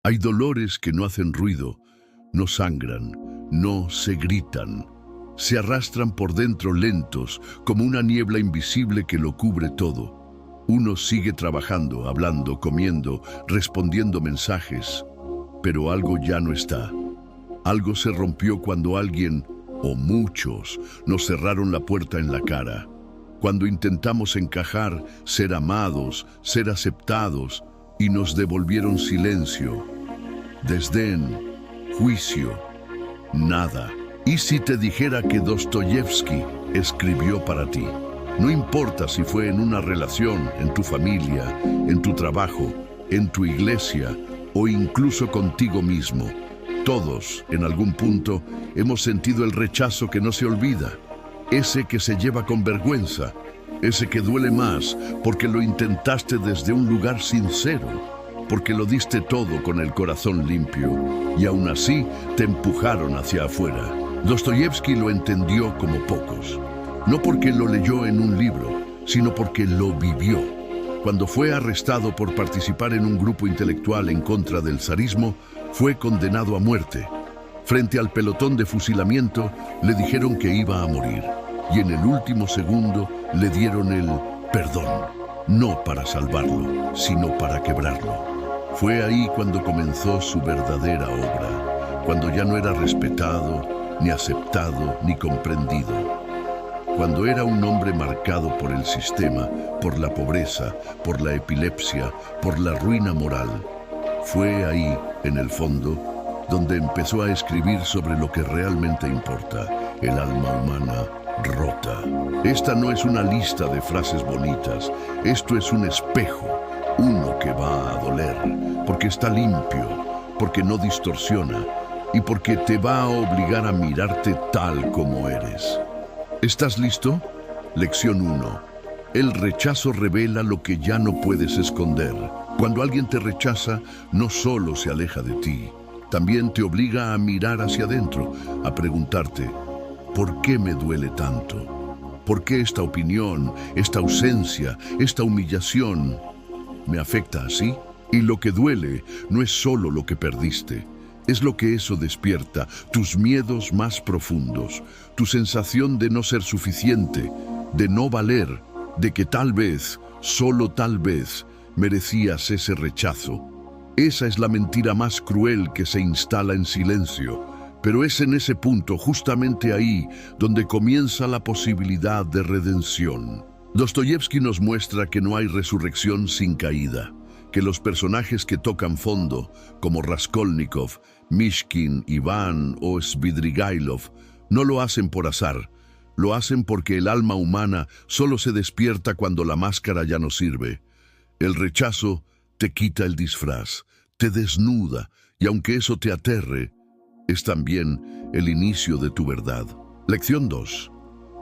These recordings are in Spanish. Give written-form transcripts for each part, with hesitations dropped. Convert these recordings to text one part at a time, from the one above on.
Hay dolores que no hacen ruido, no sangran, no se gritan. Se arrastran por dentro lentos, como una niebla invisible que lo cubre todo. Uno sigue trabajando, hablando, comiendo, respondiendo mensajes, pero algo ya no está. Algo se rompió cuando alguien, o muchos, nos cerraron la puerta en la cara. Cuando intentamos encajar, ser amados, ser aceptados, y nos devolvieron silencio, desdén, juicio, nada. ¿Y si te dijera que Dostoyevsky escribió para ti? No importa si fue en una relación, en tu familia, en tu trabajo, en tu iglesia o incluso contigo mismo. Todos, en algún punto, hemos sentido el rechazo que no se olvida, ese que se lleva con vergüenza, ese que duele más porque lo intentaste desde un lugar sincero, porque lo diste todo con el corazón limpio y aún así te empujaron hacia afuera. Dostoyevsky lo entendió como pocos, no porque lo leyó en un libro, sino porque lo vivió. Cuando fue arrestado por participar en un grupo intelectual en contra del zarismo, fue condenado a muerte. Frente al pelotón de fusilamiento, le dijeron que iba a morir, y en el último segundo le dieron el perdón, no para salvarlo, sino para quebrarlo. Fue ahí cuando comenzó su verdadera obra, cuando ya no era respetado, ni aceptado, ni comprendido. Cuando era un hombre marcado por el sistema, por la pobreza, por la epilepsia, por la ruina moral. Fue ahí, en el fondo, donde empezó a escribir sobre lo que realmente importa, el alma humana rota. Esta no es una lista de frases bonitas, esto es un espejo, uno que va a doler, porque está limpio, porque no distorsiona, y porque te va a obligar a mirarte tal como eres. ¿Estás listo? Lección 1. El rechazo revela lo que ya no puedes esconder. Cuando alguien te rechaza, no solo se aleja de ti, también te obliga a mirar hacia adentro, a preguntarte, ¿por qué me duele tanto? ¿Por qué esta opinión, esta ausencia, esta humillación me afecta así? Y lo que duele no es solo lo que perdiste, es lo que eso despierta, tus miedos más profundos, tu sensación de no ser suficiente, de no valer, de que tal vez, solo tal vez, merecías ese rechazo. Esa es la mentira más cruel que se instala en silencio, pero es en ese punto, justamente ahí, donde comienza la posibilidad de redención. Dostoyevsky nos muestra que no hay resurrección sin caída, que los personajes que tocan fondo, como Raskolnikov, Mishkin, Iván o Svidrigailov, no lo hacen por azar, lo hacen porque el alma humana solo se despierta cuando la máscara ya no sirve. El rechazo te quita el disfraz, te desnuda, y aunque eso te aterre, es también el inicio de tu verdad. Lección 2.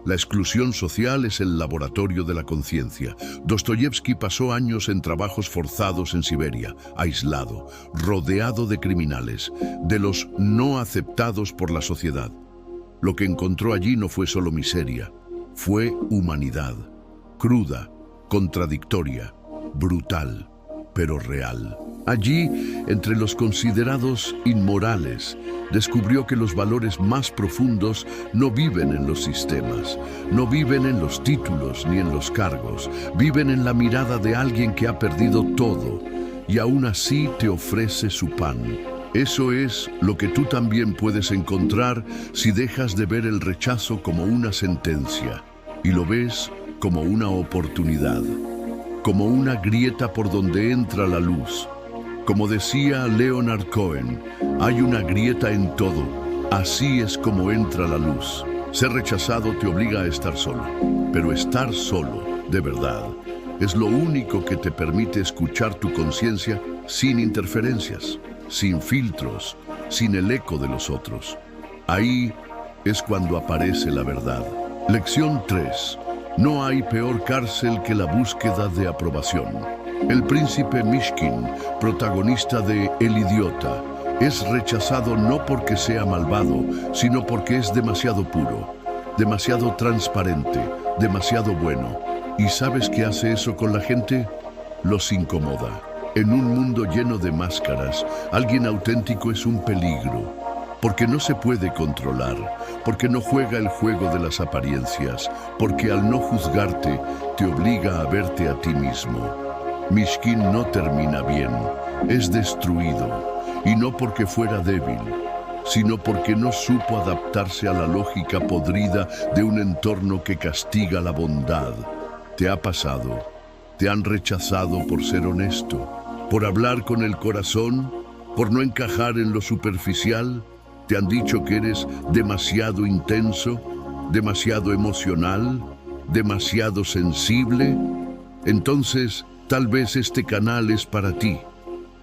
La exclusión social es el laboratorio de la conciencia. Dostoyevsky pasó años en trabajos forzados en Siberia, aislado, rodeado de criminales, de los no aceptados por la sociedad. Lo que encontró allí no fue solo miseria, fue humanidad, cruda, contradictoria, brutal, pero real. Allí, entre los considerados inmorales, descubrió que los valores más profundos no viven en los sistemas, no viven en los títulos ni en los cargos, viven en la mirada de alguien que ha perdido todo y aún así te ofrece su pan. Eso es lo que tú también puedes encontrar si dejas de ver el rechazo como una sentencia y lo ves como una oportunidad, como una grieta por donde entra la luz. Como decía Leonard Cohen, hay una grieta en todo, así es como entra la luz. Ser rechazado te obliga a estar solo, pero estar solo, de verdad, es lo único que te permite escuchar tu conciencia sin interferencias, sin filtros, sin el eco de los otros. Ahí es cuando aparece la verdad. Lección 3. No hay peor cárcel que la búsqueda de aprobación. El príncipe Mishkin, protagonista de El idiota, es rechazado no porque sea malvado, sino porque es demasiado puro, demasiado transparente, demasiado bueno. ¿Y sabes qué hace eso con la gente? Los incomoda. En un mundo lleno de máscaras, alguien auténtico es un peligro, porque no se puede controlar, porque no juega el juego de las apariencias, porque al no juzgarte, te obliga a verte a ti mismo. Mishkin no termina bien, es destruido, y no porque fuera débil, sino porque no supo adaptarse a la lógica podrida de un entorno que castiga la bondad. ¿Te ha pasado? ¿Te han rechazado por ser honesto? ¿Por hablar con el corazón? ¿Por no encajar en lo superficial? ¿Te han dicho que eres demasiado intenso? ¿Demasiado emocional? ¿Demasiado sensible? Entonces, tal vez este canal es para ti,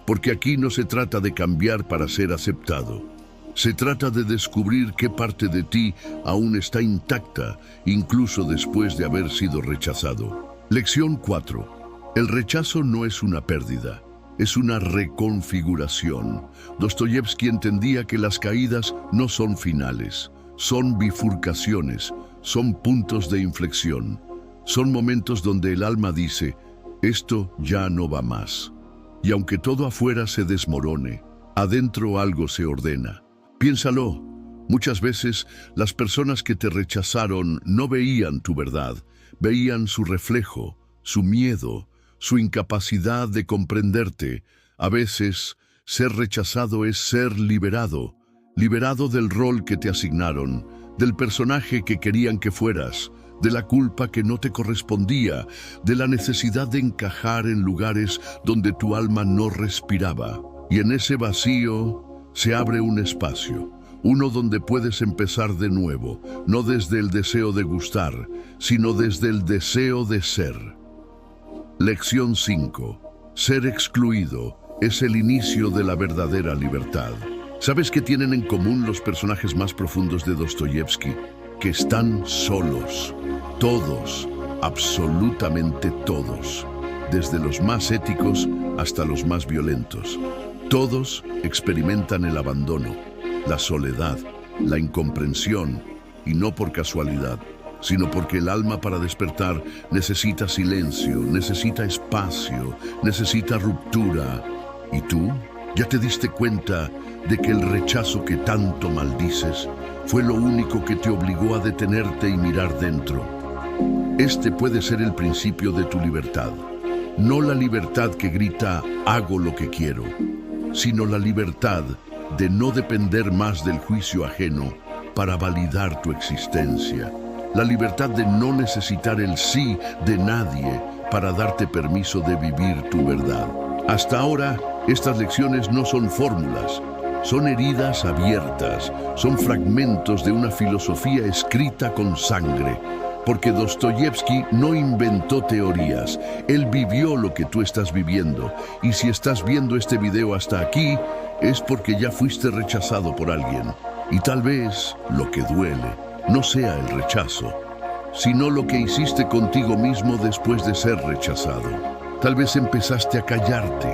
porque aquí no se trata de cambiar para ser aceptado. Se trata de descubrir qué parte de ti aún está intacta, incluso después de haber sido rechazado. Lección 4. El rechazo no es una pérdida, es una reconfiguración. Dostoyevski entendía que las caídas no son finales, son bifurcaciones, son puntos de inflexión. Son momentos donde el alma dice, esto ya no va más. Y aunque todo afuera se desmorone, adentro algo se ordena. Piénsalo, muchas veces las personas que te rechazaron no veían tu verdad, veían su reflejo, su miedo, su incapacidad de comprenderte. A veces, ser rechazado es ser liberado, liberado del rol que te asignaron, del personaje que querían que fueras, de la culpa que no te correspondía, de la necesidad de encajar en lugares donde tu alma no respiraba. Y en ese vacío se abre un espacio, uno donde puedes empezar de nuevo, no desde el deseo de gustar, sino desde el deseo de ser. Lección 5. Ser excluido es el inicio de la verdadera libertad. ¿Sabes qué tienen en común los personajes más profundos de Dostoyevski? Que están solos. Todos, absolutamente todos, desde los más éticos hasta los más violentos. Todos experimentan el abandono, la soledad, la incomprensión, y no por casualidad, sino porque el alma para despertar necesita silencio, necesita espacio, necesita ruptura. ¿Y tú? ¿Ya te diste cuenta de que el rechazo que tanto maldices fue lo único que te obligó a detenerte y mirar dentro? Este puede ser el principio de tu libertad. No la libertad que grita, hago lo que quiero, sino la libertad de no depender más del juicio ajeno para validar tu existencia. La libertad de no necesitar el sí de nadie para darte permiso de vivir tu verdad. Hasta ahora, estas lecciones no son fórmulas, son heridas abiertas, son fragmentos de una filosofía escrita con sangre. Porque Dostoyevski no inventó teorías, él vivió lo que tú estás viviendo. Y si estás viendo este video hasta aquí, es porque ya fuiste rechazado por alguien. Y tal vez lo que duele no sea el rechazo, sino lo que hiciste contigo mismo después de ser rechazado. Tal vez empezaste a callarte,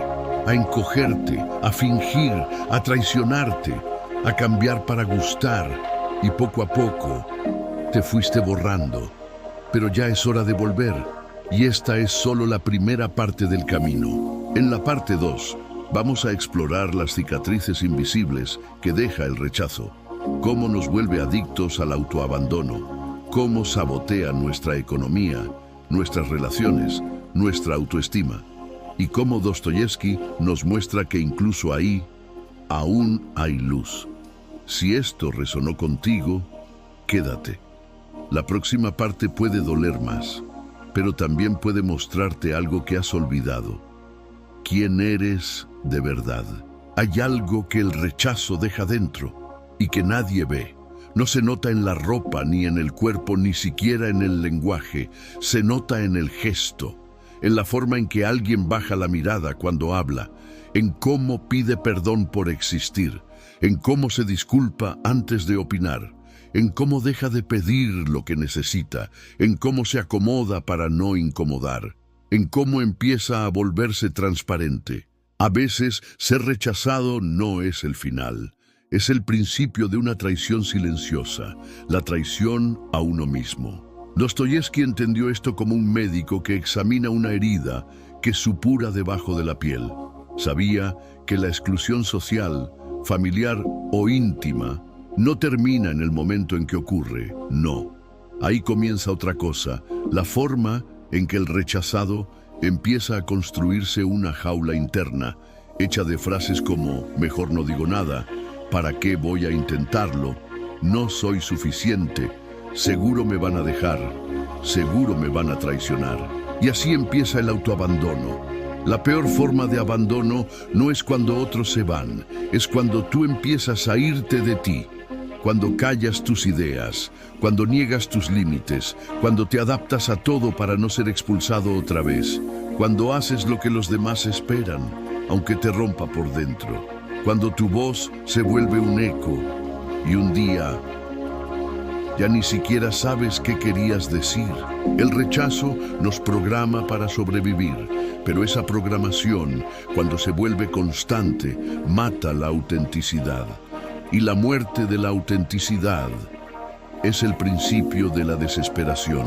a encogerte, a fingir, a traicionarte, a cambiar para gustar. Y poco a poco te fuiste borrando. Pero ya es hora de volver, y esta es solo la primera parte del camino. En la parte 2, vamos a explorar las cicatrices invisibles que deja el rechazo, cómo nos vuelve adictos al autoabandono, cómo sabotea nuestra economía, nuestras relaciones, nuestra autoestima, y cómo Dostoyevski nos muestra que incluso ahí, aún hay luz. Si esto resonó contigo, quédate. La próxima parte puede doler más, pero también puede mostrarte algo que has olvidado. ¿Quién eres de verdad? Hay algo que el rechazo deja dentro y que nadie ve. No se nota en la ropa, ni en el cuerpo, ni siquiera en el lenguaje. Se nota en el gesto, en la forma en que alguien baja la mirada cuando habla, en cómo pide perdón por existir, en cómo se disculpa antes de opinar, en cómo deja de pedir lo que necesita, en cómo se acomoda para no incomodar, en cómo empieza a volverse transparente. A veces, ser rechazado no es el final, es el principio de una traición silenciosa, la traición a uno mismo. Dostoyevski entendió esto como un médico que examina una herida que supura debajo de la piel. Sabía que la exclusión social, familiar o íntima no termina en el momento en que ocurre, no. Ahí comienza otra cosa, la forma en que el rechazado empieza a construirse una jaula interna, hecha de frases como «mejor no digo nada», «¿para qué voy a intentarlo?», «no soy suficiente», «seguro me van a dejar», «seguro me van a traicionar». Y así empieza el autoabandono. La peor forma de abandono no es cuando otros se van, es cuando tú empiezas a irte de ti. Cuando callas tus ideas, cuando niegas tus límites, cuando te adaptas a todo para no ser expulsado otra vez, cuando haces lo que los demás esperan, aunque te rompa por dentro, cuando tu voz se vuelve un eco y un día ya ni siquiera sabes qué querías decir. El rechazo nos programa para sobrevivir, pero esa programación, cuando se vuelve constante, mata la autenticidad. Y la muerte de la autenticidad es el principio de la desesperación.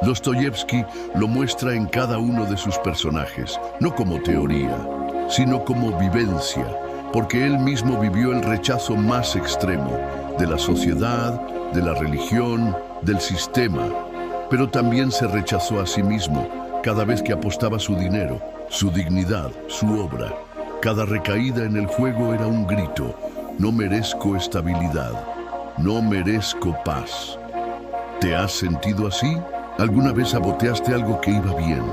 Dostoyevski lo muestra en cada uno de sus personajes, no como teoría, sino como vivencia, porque él mismo vivió el rechazo más extremo de la sociedad, de la religión, del sistema, pero también se rechazó a sí mismo cada vez que apostaba su dinero, su dignidad, su obra. Cada recaída en el juego era un grito: no merezco estabilidad, no merezco paz. ¿Te has sentido así? ¿Alguna vez saboteaste algo que iba bien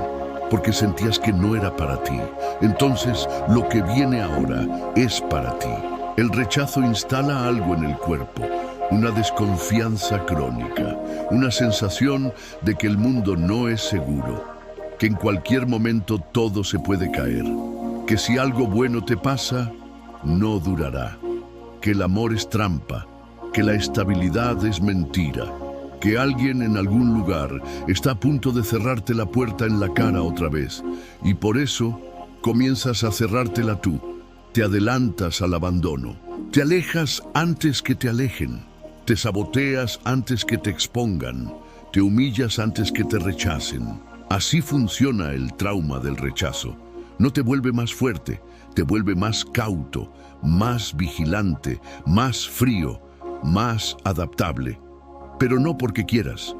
porque sentías que no era para ti? Entonces, lo que viene ahora es para ti. El rechazo instala algo en el cuerpo, una desconfianza crónica, una sensación de que el mundo no es seguro, que en cualquier momento todo se puede caer, que si algo bueno te pasa, no durará, que el amor es trampa, que la estabilidad es mentira, que alguien en algún lugar está a punto de cerrarte la puerta en la cara otra vez, y por eso comienzas a cerrártela tú, te adelantas al abandono, te alejas antes que te alejen, te saboteas antes que te expongan, te humillas antes que te rechacen. Así funciona el trauma del rechazo. No te vuelve más fuerte, te vuelve más cauto, más vigilante, más frío, más adaptable. Pero no porque quieras,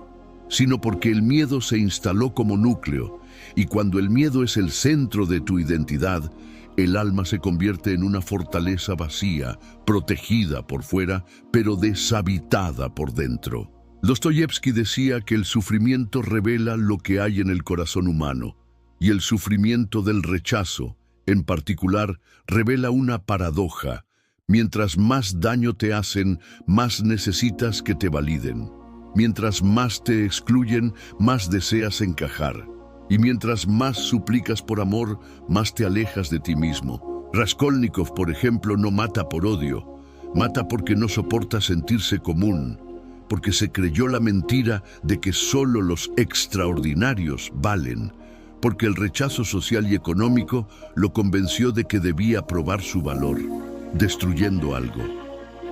sino porque el miedo se instaló como núcleo, y cuando el miedo es el centro de tu identidad, el alma se convierte en una fortaleza vacía, protegida por fuera, pero deshabitada por dentro. Dostoyevski decía que el sufrimiento revela lo que hay en el corazón humano, y el sufrimiento del rechazo, en particular, revela una paradoja. Mientras más daño te hacen, más necesitas que te validen. Mientras más te excluyen, más deseas encajar. Y mientras más suplicas por amor, más te alejas de ti mismo. Raskolnikov, por ejemplo, no mata por odio. Mata porque no soporta sentirse común, porque se creyó la mentira de que solo los extraordinarios valen, porque el rechazo social y económico lo convenció de que debía probar su valor, destruyendo algo.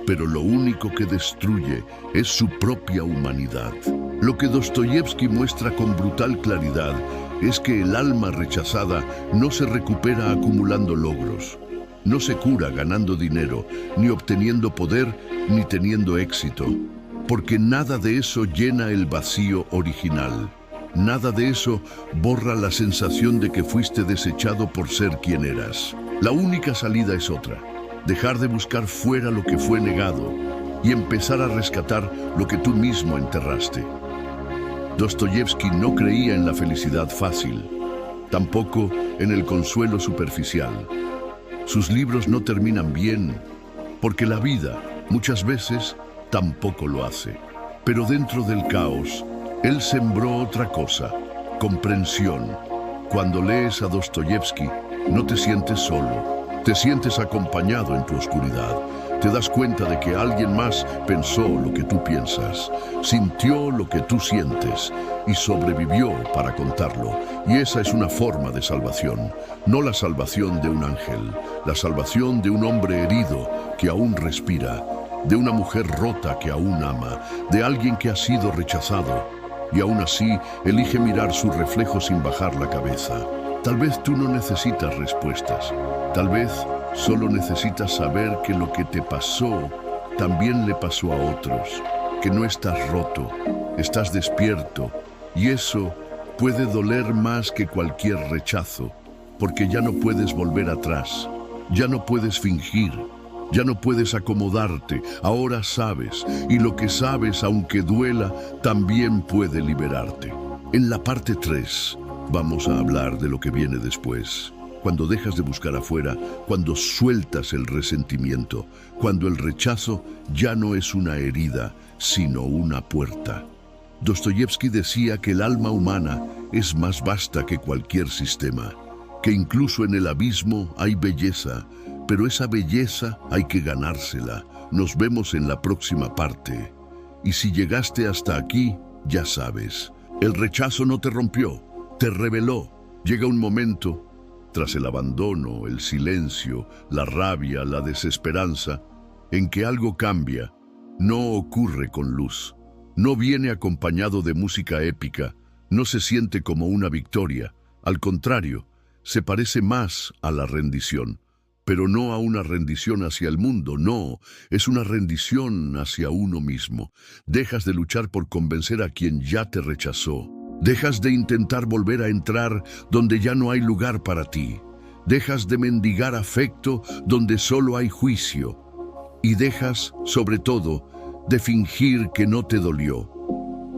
Pero lo único que destruye es su propia humanidad. Lo que Dostoyevski muestra con brutal claridad es que el alma rechazada no se recupera acumulando logros, no se cura ganando dinero, ni obteniendo poder, ni teniendo éxito, porque nada de eso llena el vacío original. Nada de eso borra la sensación de que fuiste desechado por ser quien eras. La única salida es otra: dejar de buscar fuera lo que fue negado y empezar a rescatar lo que tú mismo enterraste. Dostoyevski no creía en la felicidad fácil, tampoco en el consuelo superficial. Sus libros no terminan bien, porque la vida, muchas veces, tampoco lo hace. Pero dentro del caos, él sembró otra cosa: comprensión. Cuando lees a Dostoyevski, no te sientes solo, te sientes acompañado en tu oscuridad. Te das cuenta de que alguien más pensó lo que tú piensas, sintió lo que tú sientes y sobrevivió para contarlo. Y esa es una forma de salvación, no la salvación de un ángel, la salvación de un hombre herido que aún respira, de una mujer rota que aún ama, de alguien que ha sido rechazado y aún así elige mirar su reflejo sin bajar la cabeza. Tal vez tú no necesitas respuestas, Tal vez solo necesitas saber que lo que te pasó también le pasó a otros, que no estás roto, estás despierto, y eso puede doler más que cualquier rechazo, porque ya no puedes volver atrás, ya no puedes fingir, ya no puedes acomodarte, ahora sabes, y lo que sabes, aunque duela, también puede liberarte. En la parte 3 vamos a hablar de lo que viene después. Cuando dejas de buscar afuera, cuando sueltas el resentimiento, cuando el rechazo ya no es una herida, sino una puerta. Dostoyevski decía que el alma humana es más vasta que cualquier sistema, que incluso en el abismo hay belleza, pero esa belleza hay que ganársela. Nos vemos en la próxima parte. Y si llegaste hasta aquí, ya sabes, el rechazo no te rompió, te reveló. Llega un momento, tras el abandono, el silencio, la rabia, la desesperanza, en que algo cambia. No ocurre con luz, no viene acompañado de música épica, no se siente como una victoria. Al contrario, se parece más a la rendición, pero no a una rendición hacia el mundo, no, es una rendición hacia uno mismo. Dejas de luchar por convencer a quien ya te rechazó. Dejas de intentar volver a entrar donde ya no hay lugar para ti. Dejas de mendigar afecto donde solo hay juicio. Y dejas, sobre todo, de fingir que no te dolió.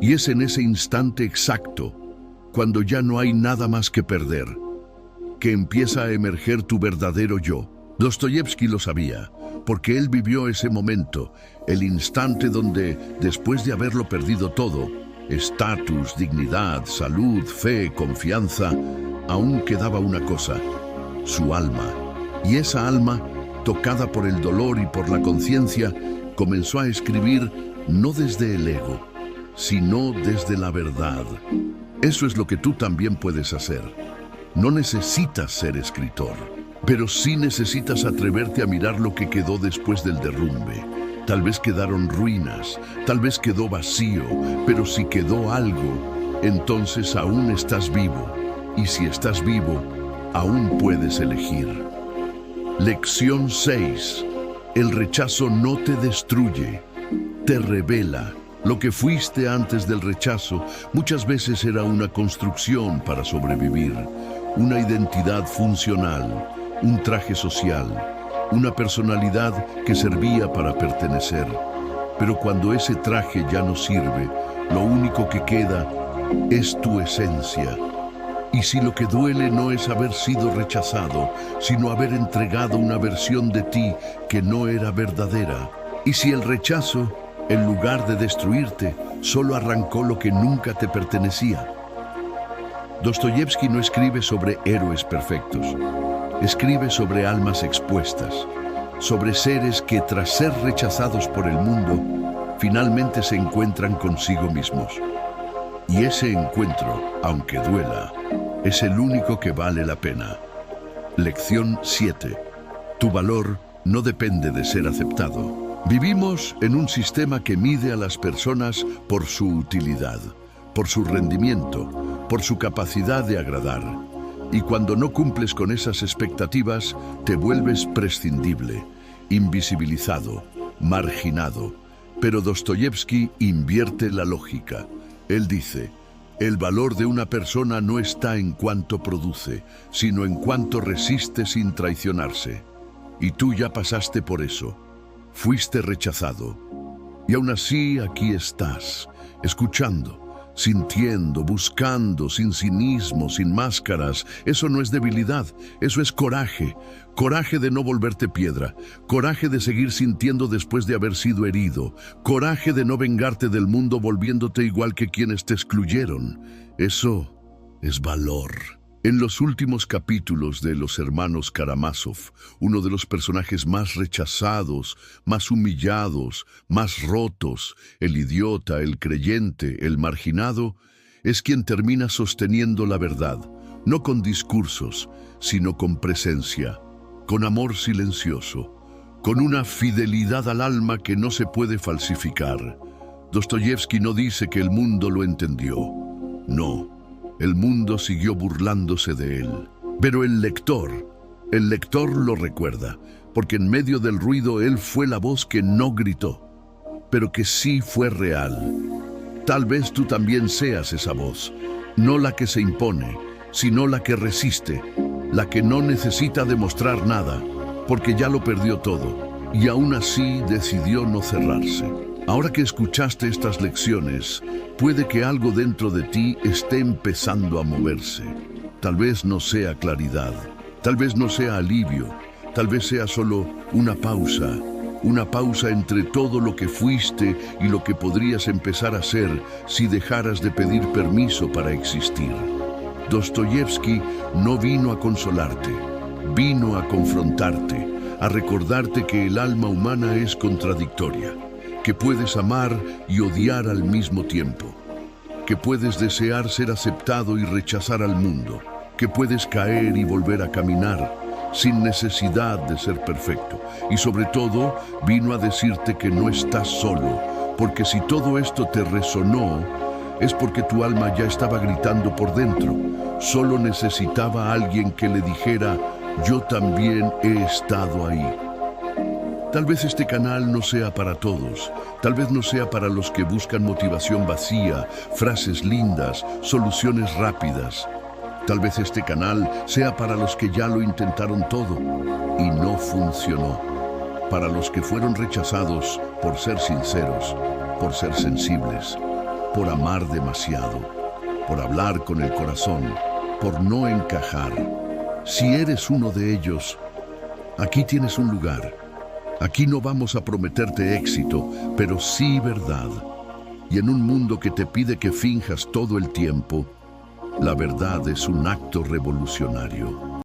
Y es en ese instante exacto, cuando ya no hay nada más que perder, que empieza a emerger tu verdadero yo. Dostoyevski lo sabía, porque él vivió ese momento, el instante donde, después de haberlo perdido todo, estatus, dignidad, salud, fe, confianza, aún quedaba una cosa, su alma. Y esa alma, tocada por el dolor y por la conciencia, comenzó a escribir no desde el ego, sino desde la verdad. Eso es lo que tú también puedes hacer. No necesitas ser escritor, pero sí necesitas atreverte a mirar lo que quedó después del derrumbe. Tal vez quedaron ruinas, tal vez quedó vacío, pero si quedó algo, entonces aún estás vivo. Y si estás vivo, aún puedes elegir. Lección 6. El rechazo no te destruye, te revela. Lo que fuiste antes del rechazo muchas veces era una construcción para sobrevivir, una identidad funcional, un traje social, una personalidad que servía para pertenecer. Pero cuando ese traje ya no sirve, lo único que queda es tu esencia. Y si lo que duele no es haber sido rechazado, sino haber entregado una versión de ti que no era verdadera. Y si el rechazo, en lugar de destruirte, solo arrancó lo que nunca te pertenecía. Dostoyevski no escribe sobre héroes perfectos. Escribe sobre almas expuestas, sobre seres que tras ser rechazados por el mundo, finalmente se encuentran consigo mismos. Y ese encuentro, aunque duela, es el único que vale la pena. Lección 7. Tu valor no depende de ser aceptado. Vivimos en un sistema que mide a las personas por su utilidad, por su rendimiento, por su capacidad de agradar. Y cuando no cumples con esas expectativas, te vuelves prescindible, invisibilizado, marginado. Pero Dostoyevski invierte la lógica. Él dice, el valor de una persona no está en cuánto produce, sino en cuánto resiste sin traicionarse. Y tú ya pasaste por eso. Fuiste rechazado. Y aún así aquí estás, escuchando, sintiendo, buscando, sin cinismo, sin máscaras. Eso no es debilidad, eso es coraje. Coraje de no volverte piedra, coraje de seguir sintiendo después de haber sido herido, coraje de no vengarte del mundo volviéndote igual que quienes te excluyeron. Eso es valor. En los últimos capítulos de Los Hermanos Karamazov, uno de los personajes más rechazados, más humillados, más rotos, el idiota, el creyente, el marginado, es quien termina sosteniendo la verdad, no con discursos, sino con presencia, con amor silencioso, con una fidelidad al alma que no se puede falsificar. Dostoyevski no dice que el mundo lo entendió. No. El mundo siguió burlándose de él, pero el lector, El lector lo recuerda, porque en medio del ruido él fue la voz que no gritó, pero que sí fue real. Tal vez tú también seas esa voz, no la que se impone, sino la que resiste, la que no necesita demostrar nada, porque ya lo perdió todo, y aún así decidió no cerrarse. Ahora que escuchaste estas lecciones, puede que algo dentro de ti esté empezando a moverse. Tal vez no sea claridad, tal vez no sea alivio, tal vez sea solo una pausa entre todo lo que fuiste y lo que podrías empezar a ser si dejaras de pedir permiso para existir. Dostoyevsky no vino a consolarte, vino a confrontarte, a recordarte que el alma humana es contradictoria, que puedes amar y odiar al mismo tiempo, que puedes desear ser aceptado y rechazar al mundo, que puedes caer y volver a caminar sin necesidad de ser perfecto. Y sobre todo, vino a decirte que no estás solo, porque si todo esto te resonó, es porque tu alma ya estaba gritando por dentro. Solo necesitaba a alguien que le dijera, yo también he estado ahí. Tal vez este canal no sea para todos, tal vez no sea para los que buscan motivación vacía, frases lindas, soluciones rápidas. Tal vez este canal sea para los que ya lo intentaron todo y no funcionó. Para los que fueron rechazados por ser sinceros, por ser sensibles, por amar demasiado, por hablar con el corazón, por no encajar. Si eres uno de ellos, aquí tienes un lugar. Aquí no vamos a prometerte éxito, pero sí verdad. Y en un mundo que te pide que finjas todo el tiempo, la verdad es un acto revolucionario.